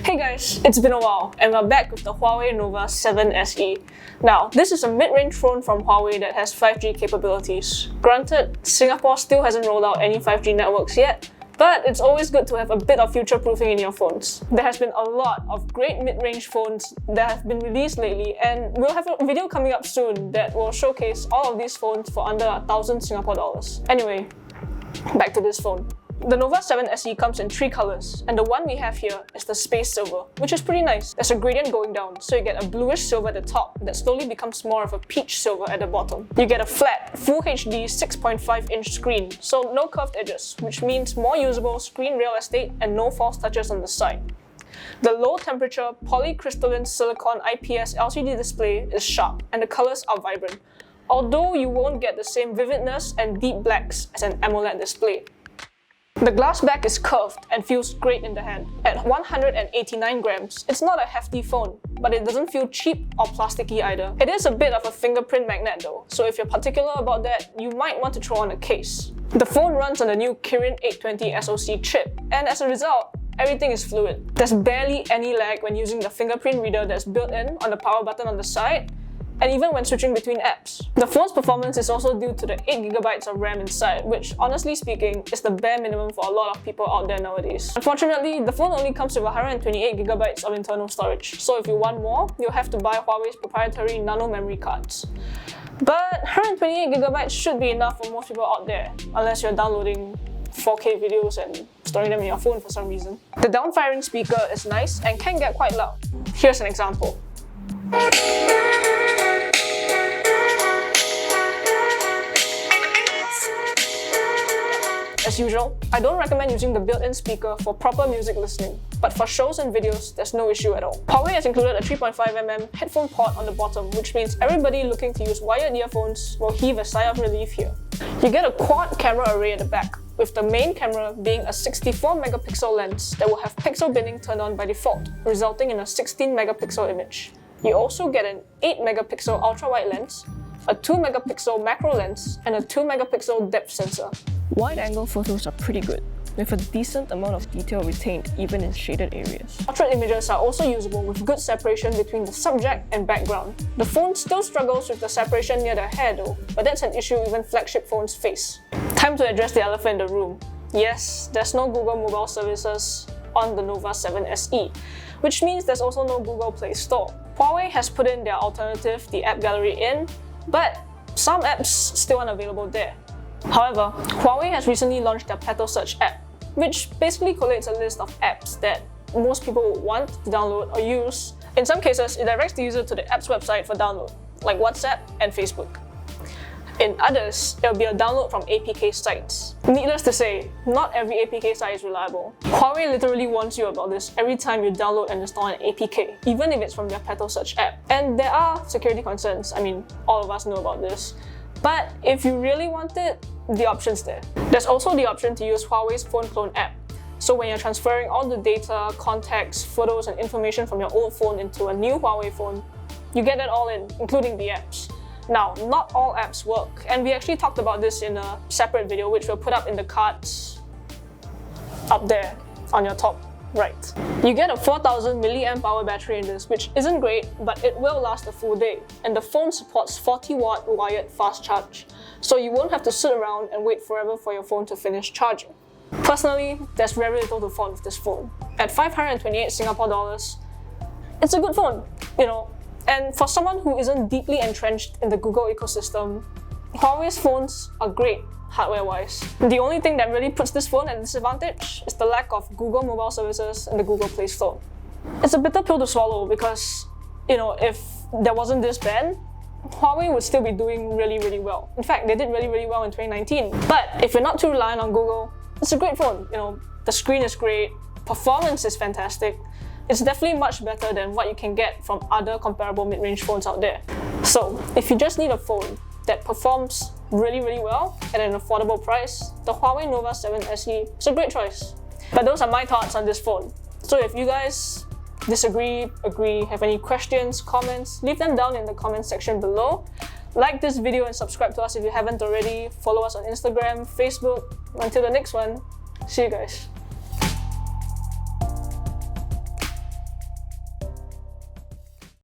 Hey guys, it's been a while and we're back with the Huawei Nova 7 SE. Now, this is a mid-range phone from Huawei that has 5G capabilities. Granted, Singapore still hasn't rolled out any 5G networks yet, but it's always good to have a bit of future-proofing in your phones. There has been a lot of great mid-range phones that have been released lately, and we'll have a video coming up soon that will showcase all of these phones for under 1,000 Singapore dollars. Anyway, back to this phone. The Nova 7 SE comes in 3 colors, and the one we have here is the Space Silver, which is pretty nice. There's a gradient going down, so you get a bluish silver at the top that slowly becomes more of a peach silver at the bottom. You get a flat, Full HD 6.5-inch screen, so no curved edges, which means more usable screen real estate and no false touches on the side. The low-temperature polycrystalline silicon IPS LCD display is sharp, and the colors are vibrant, although you won't get the same vividness and deep blacks as an AMOLED display. The glass back is curved and feels great in the hand. At 189 grams, it's not a hefty phone, but it doesn't feel cheap or plasticky either. It is a bit of a fingerprint magnet though, so if you're particular about that, you might want to throw on a case. The phone runs on the new Kirin 820 SoC chip, and as a result, everything is fluid. There's barely any lag when using the fingerprint reader that's built in on the power button on the side, and even when switching between apps. The phone's performance is also due to the 8GB of RAM inside, which, honestly speaking, is the bare minimum for a lot of people out there nowadays. Unfortunately, the phone only comes with 128GB of internal storage, so if you want more, you'll have to buy Huawei's proprietary nano memory cards. But 128GB should be enough for most people out there, unless you're downloading 4K videos and storing them in your phone for some reason. The down-firing speaker is nice and can get quite loud. Here's an example. As usual, I don't recommend using the built-in speaker for proper music listening, but for shows and videos, there's no issue at all. Huawei has included a 3.5mm headphone port on the bottom, which means everybody looking to use wired earphones will heave a sigh of relief here. You get a quad camera array at the back, with the main camera being a 64-megapixel lens that will have pixel binning turned on by default, resulting in a 16-megapixel image. You also get an 8-megapixel ultra-wide lens, a 2-megapixel macro lens, and a 2-megapixel depth sensor. Wide-angle photos are pretty good, with a decent amount of detail retained even in shaded areas. Portrait images are also usable with good separation between the subject and background. The phone still struggles with the separation near the hair though, but that's an issue even flagship phones face. Time to address the elephant in the room. Yes, there's no Google mobile services on the Nova 7 SE, which means there's also no Google Play Store. Huawei has put in their alternative, the App Gallery in, but some apps still aren't available there. However, Huawei has recently launched their Petal Search app, which basically collates a list of apps that most people would want to download or use. In some cases, it directs the user to the app's website for download, like WhatsApp and Facebook. In others, it'll be a download from APK sites. Needless to say, not every APK site is reliable. Huawei literally warns you about this every time you download and install an APK, even if it's from their Petal Search app. And there are security concerns, I mean, all of us know about this. But if you really want it, the option's there. There's also the option to use Huawei's Phone Clone app. So when you're transferring all the data, contacts, photos, and information from your old phone into a new Huawei phone, you get it all in, including the apps. Now, not all apps work, and we actually talked about this in a separate video, which we'll put up in the cards up there on your top right. You get a 4000 mAh battery in this, which isn't great, but it will last a full day. And the phone supports 40-watt wired fast charge, so you won't have to sit around and wait forever for your phone to finish charging. Personally, there's very little to fault with this phone. At 528 Singapore dollars, it's a good phone, you know. And for someone who isn't deeply entrenched in the Google ecosystem, Huawei's phones are great hardware-wise. The only thing that really puts this phone at a disadvantage is the lack of Google mobile services and the Google Play Store. It's a bitter pill to swallow because, you know, if there wasn't this ban, Huawei would still be doing really well. In fact, they did really well in 2019. But if you're not too reliant on Google, it's a great phone. You know, the screen is great, performance is fantastic. It's definitely much better than what you can get from other comparable mid-range phones out there. So, if you just need a phone that performs really well at an affordable price, the Huawei Nova 7 SE is a great choice. But those are my thoughts on this phone. So if you guys disagree, agree, have any questions, comments, leave them down in the comment section below. Like this video and subscribe to us if you haven't already. Follow us on Instagram, Facebook. Until the next one, see you guys.